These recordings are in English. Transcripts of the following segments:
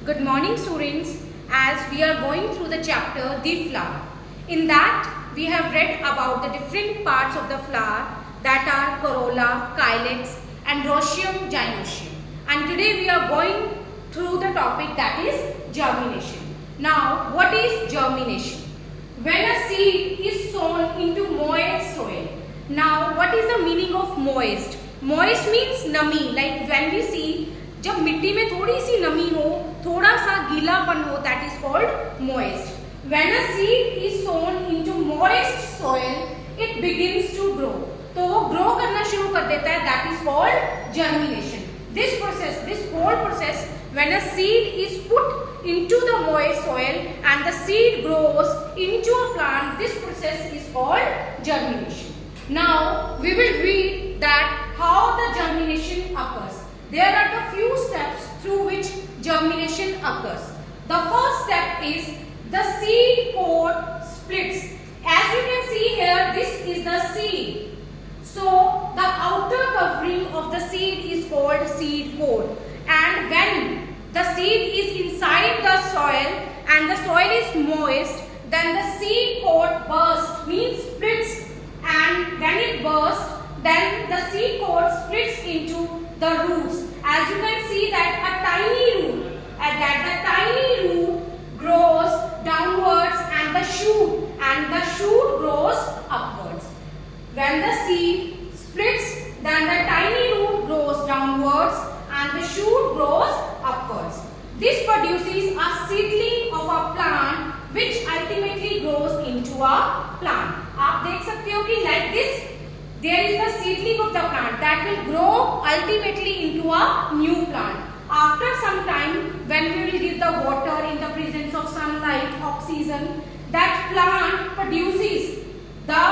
Good morning students, as we are going through the chapter The Flower. In that we have read about the different parts of the flower that are corolla, calyx and roscium, gynoecium. And today we are going through the topic that is germination. Now what is germination? When a seed is sown into moist soil. Now what is the meaning of moist? Moist means nami, like when we see जब मिट्टी में थोड़ी सी नमी हो, थोड़ा सा गीलापन हो, that is called moist. When a seed is sown into moist soil, it begins to grow. तो वो grow करना शुरू कर देता है, that is called germination. This process, this whole process, when a seed is put into the moist soil and the seed grows into a plant, this process is called germination. Now we will read that how the germination occurs. There are the few steps through which germination occurs. The first step is the seed pod splits. As you can see here, this is the seed. So the outer covering of the seed is called seed pod. And when the seed is inside the soil and the soil is moist, then the seed pod bursts, means splits. And when it bursts, then the seed pod splits into the roots. As you can see that a tiny root, grows downwards and the shoot grows upwards. When the seed splits, then the tiny root grows downwards and the shoot grows upwards. This produces a seedling of a plant which ultimately grows into a plant. आप देख सकते हो कि like this, there is the seedling of the plant that will grow ultimately into a new plant. After some time, when we will give the water in the presence of sunlight, oxygen, that plant produces the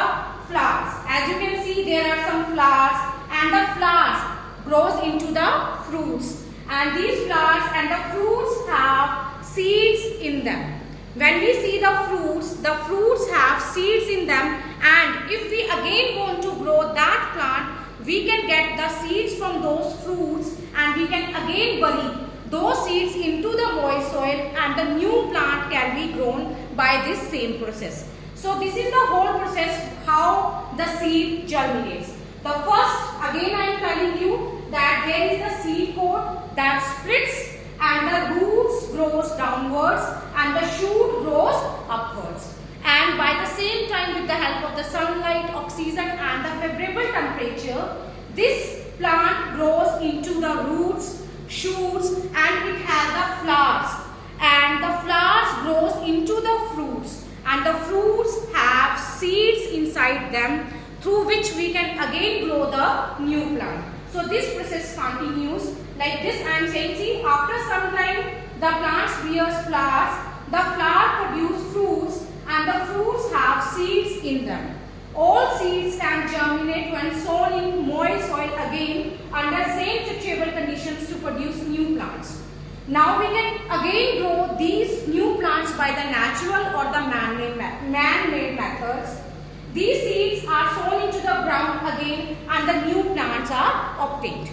flowers. As you can see, there are some flowers and the flowers grows into the fruits. And these flowers and the fruits have seeds in them. When we see the fruits have seeds in them, and if we again want to grow that plant, we can get the seeds from those fruits and we can again bury those seeds into the moist soil and the new plant can be grown by this same process. So this is the whole process how the seed germinates. The first, again I am telling you that there is the seed pod that splits and the roots grows downwards and the shoot grows upwards. And by the same time, with the help of the sunlight, oxygen and the favorable temperature, this plant grows into the roots, shoots and it has the flowers. And the flowers grows into the fruits and the fruits have seeds inside them through which we can again grow the new plant. So this process continues like this. I am saying, see, after some time the plants bears flowers, the flower produce fruits and the fruits have seeds in them. All seeds can germinate when sown in moist soil again under same suitable conditions to produce new plants. Now we can again grow these new plants by the natural or the man-made methods. These seeds are sown into the ground again and the new plants are obtained.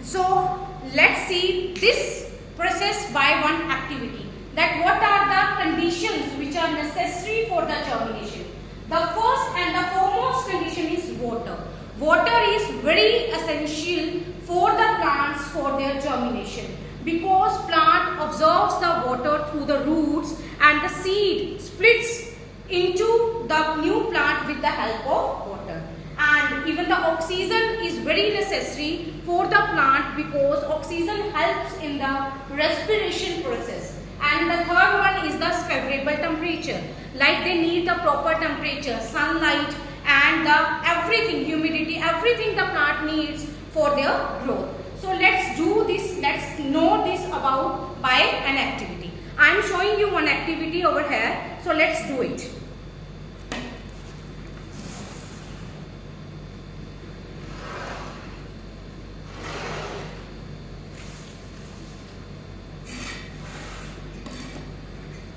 So let's see this process by one activity. That what are the conditions which are necessary for the germination. The first and the foremost condition is water. Water is very essential for the plants for their germination because plant absorbs the water through the roots and the seed splits into the new plant with the help of water. And even the oxygen is very necessary for the plant because oxygen helps in the respiration process. And the third one is the favorable temperature. Like they need the proper temperature, sunlight and the everything, humidity, everything the plant needs for their growth. So let's do this, let's know this about by an activity. I am showing you one activity over here. So let's do it.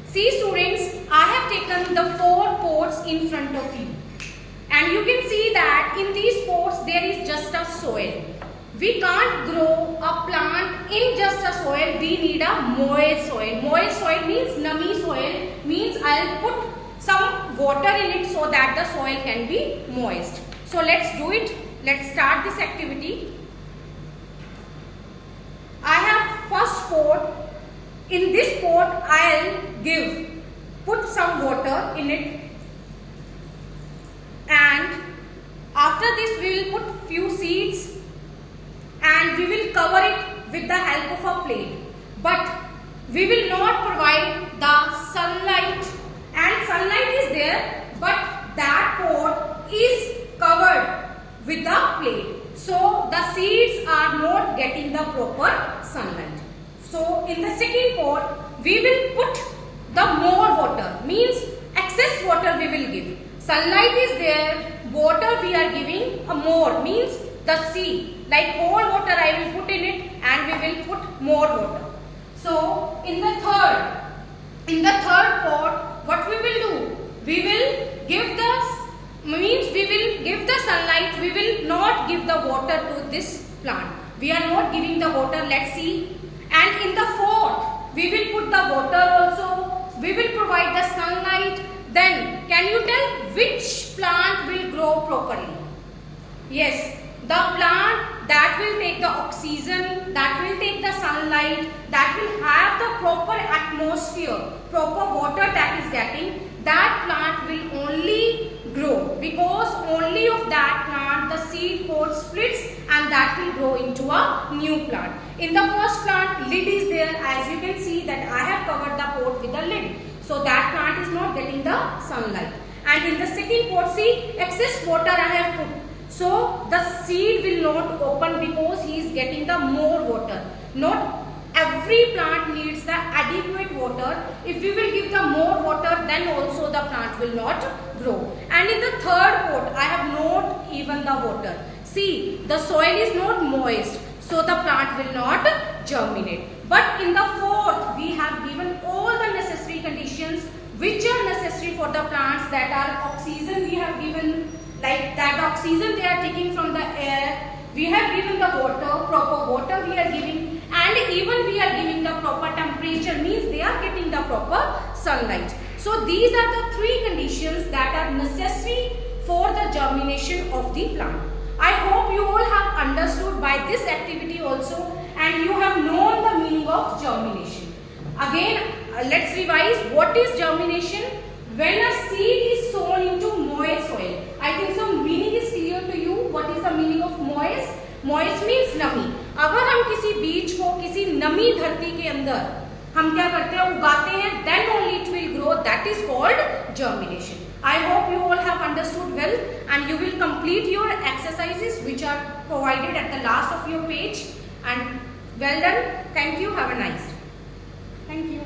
See students, I have taken the 4 pots in front of you and you can see that in these pots there is just a soil. We can't grow a plant in just a soil. We need a moist soil. Moist soil means nummy soil, means I'll put some water in it so that the soil can be moist. So let's do it. Let's start this activity. I have first pot. In this pot I'll put some water in it, and after this we will put few seeds and we will cover it with the help of a plate. But we will not provide the sunlight, and sunlight is there but that pot is covered with the plate. So the seeds are not getting the proper sunlight. So in the second pot we will put the more water, means excess water we will give. Sunlight is there, water we are giving a more, means the seed, like whole water I will put in it and we will put more water. So in the third pot what we will do? We will give the sunlight, we will not give the water to this plant. We are not giving the water, let's see. And in the fourth, we will put the water also, we will provide the sunlight. Then, can you tell which plant will grow properly? Yes, the plant that will take the oxygen, that will take the sunlight, that will have the proper atmosphere, proper water that is getting, that plant will only grow, because only of that plant the seed pod splits and that will grow into a new plant. In the first plant, lid is there, as you can see that I have covered the pot with a lid. So that plant is not getting the sunlight. And in the second pot, see, excess water I have put. So the seed will not open because he is getting the more water. Not every plant needs the adequate water. If we will give the more water, then also the plant will not grow. And in the third pot, I have not even the water. See, the soil is not moist, so the plant will not germinate. But in the fourth, we have given all the necessary conditions which are necessary for the plants, that are oxygen we have given, like that oxygen they are taking from the air. We have given the water, proper water we are giving, and even we are giving the proper temperature, means they are getting the proper sunlight. So these are the three conditions that are necessary for the germination of the plant. I hope you all have understood by this activity also, and you have known the meaning of germination. Again, let's revise. What is germination? When a seed is sown into moist soil. I think so meaning is clear to you. What is the meaning of moist? Moist means नमी. अगर हम किसी बीज को किसी नमी धरती के अंदर हम क्या करते हैं, उगाते हैं, then only it will grow. That is called germination. I hope you all have understood well, and you will complete your exercises which are provided at the last of your page. And well done. Thank you. Have a nice day. Thank you.